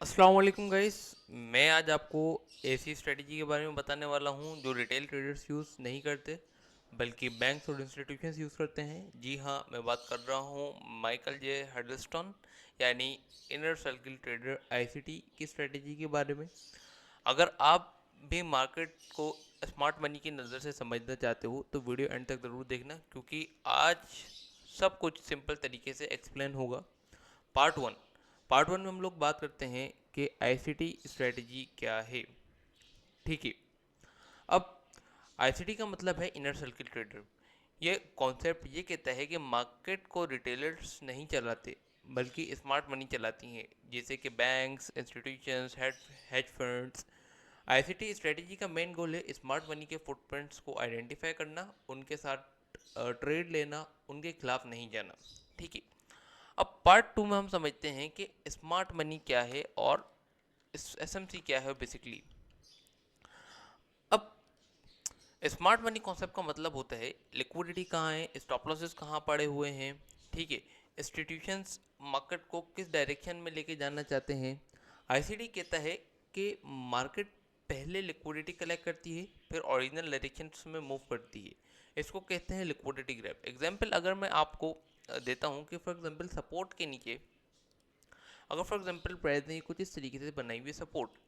अस्सलाम वालेकुम गाइस। मैं आज आपको ऐसी स्ट्रेटजी के बारे में बताने वाला हूं जो रिटेल ट्रेडर्स यूज़ नहीं करते बल्कि बैंक्स और इंस्टीट्यूशंस यूज़ करते हैं। जी हाँ, मैं बात कर रहा हूं माइकल जे हडलस्टोन यानी इनर सर्किल ट्रेडर आईसीटी की स्ट्रेटजी के बारे में। अगर आप भी मार्केट को स्मार्ट मनी की नज़र से समझना चाहते हो तो वीडियो एंड तक ज़रूर देखना, क्योंकि आज सब कुछ सिंपल तरीके से एक्सप्लेन होगा। पार्ट 1। पार्ट 1 में हम लोग बात करते हैं कि आईसीटी स्ट्रेटजी क्या है। ठीक है। अब आईसीटी का मतलब है इनर सर्किल ट्रेडर। ये कॉन्सेप्ट ये कहता है कि मार्केट को रिटेलर्स नहीं चलाते बल्कि स्मार्ट मनी चलाती हैं, जैसे कि banks, institutions, hedge funds. ICT strategy का मेन गोल है स्मार्ट मनी के फुटप्रिंट्स को आइडेंटिफाई करना, उनके साथ ट्रेड लेना, उनके खिलाफ नहीं जाना। ठीक है। अब पार्ट 2 में हम समझते हैं कि स्मार्ट मनी क्या है और एसएमसी क्या है बेसिकली। अब स्मार्ट मनी कॉन्सेप्ट का मतलब होता है लिक्विडिटी कहाँ है, स्टॉप लॉसेस कहाँ पड़े हुए हैं। ठीक है। इंस्टीट्यूशंस मार्केट को किस डायरेक्शन में लेके जाना चाहते हैं। आईसीडी कहता है कि मार्केट पहले लिक्विडिटी कलेक्ट करती है, फिर ओरिजिनल डायरेक्शन में मूव करती है। इसको कहते हैं लिक्विडिटी ग्रैब। एग्जाम्पल अगर मैं आपको देता हूँ कि फॉर एग्जाम्पल सपोर्ट के नीचे, अगर फॉर एग्जाम्पल प्राइस ने कुछ इस तरीके से बनाई हुई सपोर्ट।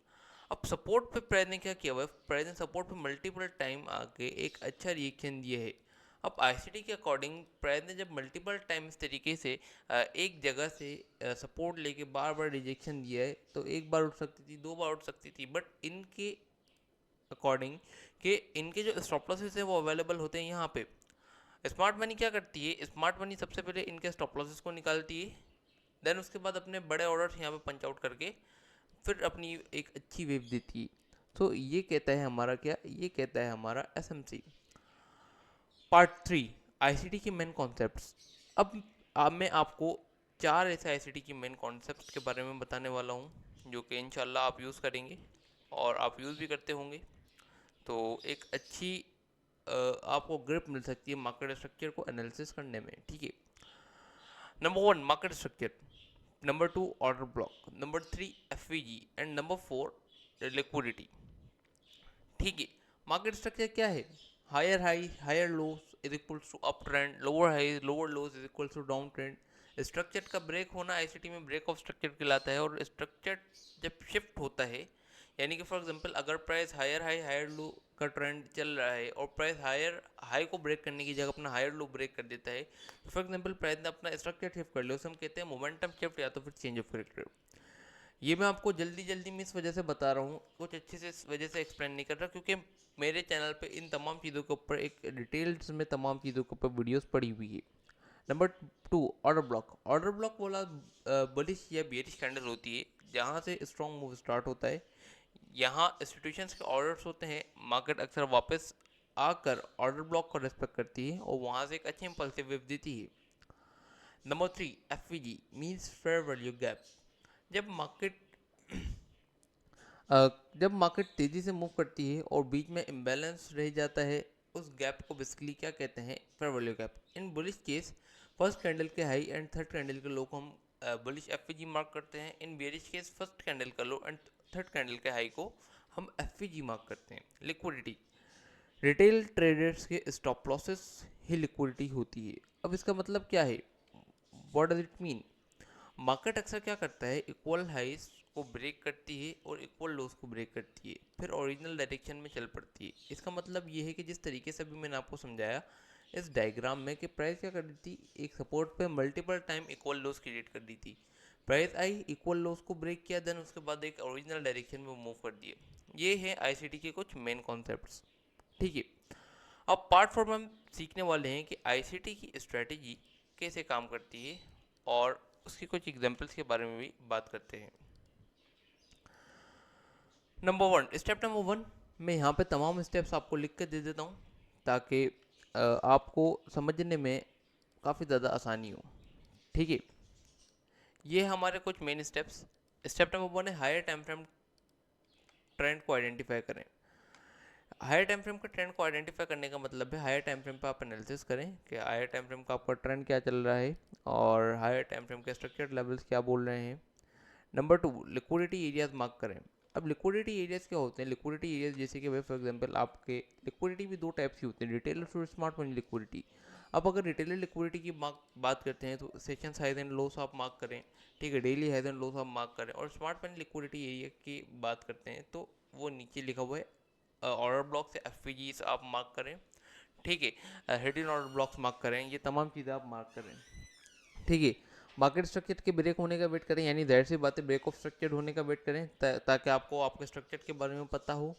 अब सपोर्ट पे प्राइस ने क्या किया हुआ है, प्राइस ने सपोर्ट पे मल्टीपल टाइम आके एक अच्छा रिएक्शन दिया है। अब आईसीटी के अकॉर्डिंग प्राइस ने जब मल्टीपल टाइम इस तरीके से एक जगह से सपोर्ट लेके बार बार रिजेक्शन दिया है, तो एक बार उठ सकती थी, दो बार उठ सकती थी, बट इनके अकॉर्डिंग कि इनके जो स्टॉप लॉसेस है वो अवेलेबल होते हैं यहाँ पे। स्मार्ट मनी क्या करती है, स्मार्ट मनी सबसे पहले इनके स्टॉप लॉसेस को निकालती है, देन उसके बाद अपने बड़े ऑर्डर्स यहाँ पे पंच आउट करके फिर अपनी एक अच्छी वेव देती है। तो ये कहता है हमारा क्या, ये कहता है हमारा एसएमसी। पार्ट 3, आईसीटी की मेन कॉन्सेप्ट्स। अब मैं आपको चार ऐसे आईसीटी की मेन कॉन्सेप्ट्स के बारे में बताने वाला हूँ जो कि इंशाल्लाह आप यूज़ करेंगे और आप यूज़ भी करते होंगे। तो एक अच्छी आपको ग्रिप मिल सकती है मार्केट स्ट्रक्चर को एनालिसिस करने में। ठीक है। Number 1, market structure. Number 2, order block. Number 3, FVG. And number 4, liquidity. ठीक है। मार्केट स्ट्रक्चर क्या है, higher high higher lows is equals to up trend, lower high lower lows is equals to down trend. Structure का break होना ICT में break of structure कहलाता है। और स्ट्रक्चर जब शिफ्ट होता है, यानी कि फॉर एग्जांपल अगर price higher high higher low का ट्रेंड चल रहा है और प्राइस हायर हाई को ब्रेक करने की जगह अपना हायर लो ब्रेक कर देता है, तो फॉर एग्जांपल प्राइस ने अपना स्ट्रक्चर शिफ्ट कर लिया, उसे हम कहते हैं मोमेंटम शिफ्ट या तो फिर चेंज ऑफ कैरेक्टर। ये मैं आपको जल्दी जल्दी में इस वजह से बता रहा हूँ, कुछ अच्छे से इस वजह से एक्सप्लेन नहीं कर रहा, क्योंकि मेरे चैनल पे इन तमाम चीज़ों के ऊपर एक डिटेल्स में तमाम चीज़ों के ऊपर वीडियोस पड़ी हुई है। Number 2, order block. Order block बोला बुलिश या बेयरिश कैंडल होती है, जहाँ से स्ट्रॉन्ग मूव स्टार्ट होता है। यहाँ इंस्टीट्यूशंस के ऑर्डर्स होते हैं, मार्केट अक्सर वापस आकर ऑर्डर ब्लॉक को रेस्पेक्ट करती है और वहाँ से एक अच्छी इंपल्सिव वेव देती है। Number 3, FVG means fair value gap. जब मार्केट जब मार्केट तेज़ी से मूव करती है और बीच में इम्बैलेंस रह जाता है, उस गैप को बेसिकली क्या कहते हैं, फेयर वैल्यू गैप। इन बुलिश केस फर्स्ट कैंडल के हाई एंड थर्ड कैंडल के लो को हम बुलिश एफवीजी मार्क करते हैं। इन बेरिश केस फर्स्ट कैंडल का लो एंड थर्ड कैंडल के हाई को हम एफवीजी मार्क करते हैं। लिक्विडिटी, रिटेल ट्रेडर्स के स्टॉप लॉसेस ही लिक्विडिटी होती है। अब इसका मतलब क्या है, what does it mean. Market अक्सर क्या करता है, इक्वल हाइस को ब्रेक करती है और इक्वल लोस को ब्रेक करती है, फिर ओरिजिनल डायरेक्शन में चल पड़ती है। इसका मतलब ये है कि जिस तरीके से अभी मैंने आपको समझाया इस डायग्राम में, कि प्राइस क्या कर दी थी, एक सपोर्ट पे multiple time equal loss create कर दी थी। प्राइस आई, इक्वल लोस को ब्रेक किया, देन उसके बाद एक ओरिजिनल डायरेक्शन में मूव कर दिए। ये है आईसीटी के कुछ मेन कॉन्सेप्ट्स। ठीक है। अब पार्ट 4 में हम सीखने वाले हैं कि आईसीटी की स्ट्रेटेजी कैसे काम करती है और उसके कुछ एग्जांपल्स के बारे में भी बात करते हैं। स्टेप नंबर 1 मैं यहाँ पे तमाम स्टेप्स आपको लिख के दे देता हूँ, ताकि आपको समझने में काफ़ी ज़्यादा आसानी हो। ठीक है। ये हमारे कुछ मेन स्टेप्स। स्टेप नंबर 1 है हायर टाइम फ्रेम ट्रेंड को आइडेंटिफाई करें। हायर टाइम फ्रेम का ट्रेंड को आइडेंटिफाई करने का मतलब है हायर टाइम फ्रेम पर आप एनालिसिस करें कि हायर टाइम फ्रेम का आपका ट्रेंड क्या चल रहा है और हायर टाइम फ्रेम के स्ट्रक्चर्ड लेवल्स क्या बोल रहे हैं। नंबर 2, लिक्विडिटी एरियाज मार्क करें। अब लिक्विडिटी एरियाज क्या होते हैं? लिक्विडिटी एरियाज जैसे कि भाई फॉर एग्जांपल आपके लिक्विडिटी भी दो टाइप्स की होती है, रिटेलर और स्मार्ट मनी लिक्विडिटी। अब अगर रिटेलर लिक्विडिटी की बात करते हैं तो सेशंस हाइज एंड लोस आप मार्क करें, ठीक है, डेली हाइज एंड लोस आप मार्क करें। और स्मार्ट मनी लिक्विडिटी एरिया की बात करते हैं तो वो नीचे लिखा हुआ है, ऑर्डर ब्लॉक से एफ आप मार्क करें, ठीक है, हिडन ऑर्डर ब्लॉक्स मार्क करें, ये तमाम चीज़ें आप मार्क करें, ठीक है। मार्केट स्ट्रक्चर के ब्रेक होने का वेट करें, यानी जाहिर सी बात है ब्रेक ऑफ स्ट्रक्चर होने का वेट करें ताकि आपको आपके स्ट्रक्चर के बारे में पता हो।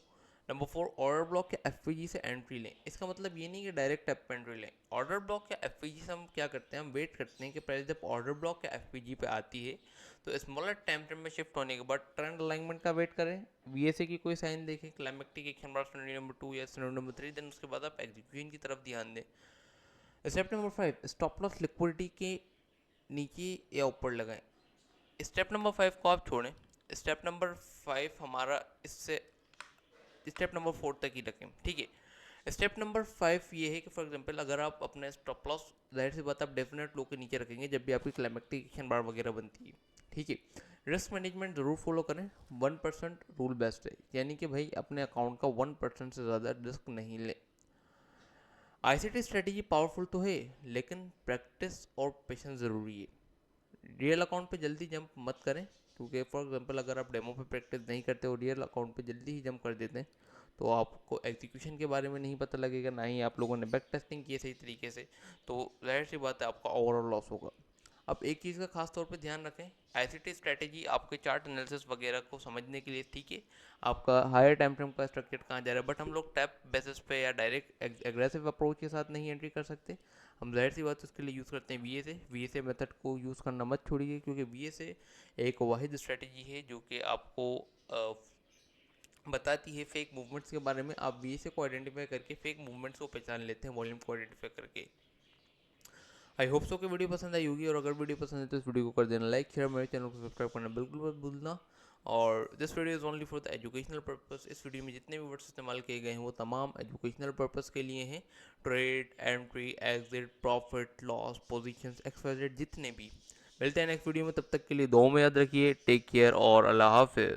नंबर 4, ऑर्डर ब्लॉक या एफ से एंट्री लें। इसका मतलब ये नहीं कि डायरेक्ट एंट्री लें। ऑर्डर ब्लॉक या एफ से हम क्या करते हैं, हम वेट करते हैं कि प्राइस जब ऑर्डर ब्लॉक या एफ पे आती है तो स्मॉलर टाइम फ्रेम में शिफ्ट होने के बाद ट्रेंड अलाइनमेंट का वेट करें, वीएसए की कोई साइन देखें, क्लाइमेक्टिक एक्शन बार नंबर 2 या नंबर 3, देन उसके बाद आप एग्जीक्यूशन की तरफ ध्यान दें। Step number 5, stop loss liquidity के नीचे या ऊपर लगाएं। स्टेप नंबर 5 को आप छोड़ें, स्टेप नंबर 5 हमारा इससे स्टेप नंबर 4 तक ही रखें, ठीक है। स्टेप नंबर 5 ये है कि फॉर एग्जांपल अगर आप अपने स्टॉप लॉस, जाहिर सी बात आप डेफिनेट लो के नीचे रखेंगे जब भी आपकी क्लाइमेक्टिक एक्शन बार वगैरह बनती है, ठीक है। रिस्क मैनेजमेंट ज़रूर फॉलो करें, 1% रूल बेस्ट है, यानी कि भाई अपने अकाउंट का 1% से ज़्यादा रिस्क नहीं लें। आईसीटी स्ट्रेटेजी पावरफुल तो है लेकिन प्रैक्टिस और पेशेंस ज़रूरी है। रियल अकाउंट पे जल्दी जंप मत करें, क्योंकि फॉर एग्जांपल अगर आप डेमो पे प्रैक्टिस नहीं करते और रियल अकाउंट पे जल्दी ही जंप कर देते हैं तो आपको एग्जीक्यूशन के बारे में नहीं पता लगेगा, ना ही आप लोगों ने बैक टेस्टिंग की है सही तरीके से, तो जाहिर सी बात है आपका ओवरऑल लॉस होगा। अब एक चीज़ का खास तौर पे ध्यान रखें, आईसीटी स्ट्रेटेजी आपके चार्ट एनालिसिस वगैरह को समझने के लिए, ठीक है, आपका हायर टाइम फ्रेम का स्ट्रक्चर कहाँ जा रहा है, बट हम लोग टैप बेसिस पे या डायरेक्ट एग्रेसिव अप्रोच के साथ नहीं एंट्री कर सकते। हम जाहिर सी बात उसके लिए यूज़ करते हैं वीएसए मेथड को यूज़ करना मत छोड़िए, क्योंकि वीएसए एक वाहिद स्ट्रेटेजी है जो कि आपको बताती है फेक मूवमेंट्स के बारे में। आप वीएसए को आइडेंटिफाई करके फेक मूवमेंट्स को पहचान लेते हैं वॉल्यूम को आइडेंटिफाई करके। आई होप सो कि वीडियो पसंद आई होगी, और अगर वीडियो पसंद है तो इस वीडियो को कर देना लाइक, शेयर, मेरे चैनल को सब्सक्राइब करना बिल्कुल मत भूलना। और this video is only for the educational purpose. इस वीडियो में जितने भी वर्ड्स इस्तेमाल किए गए हैं वो तमाम एजुकेशनल पर्पस के लिए हैं। Trade, entry, exit, profit, loss, positions, XYZ, जितने भी। मिलते हैं नेक्स्ट वीडियो में, तब तक के लिए दुआ में याद रखिए। टेक केयर और अल्लाह हाफिज़।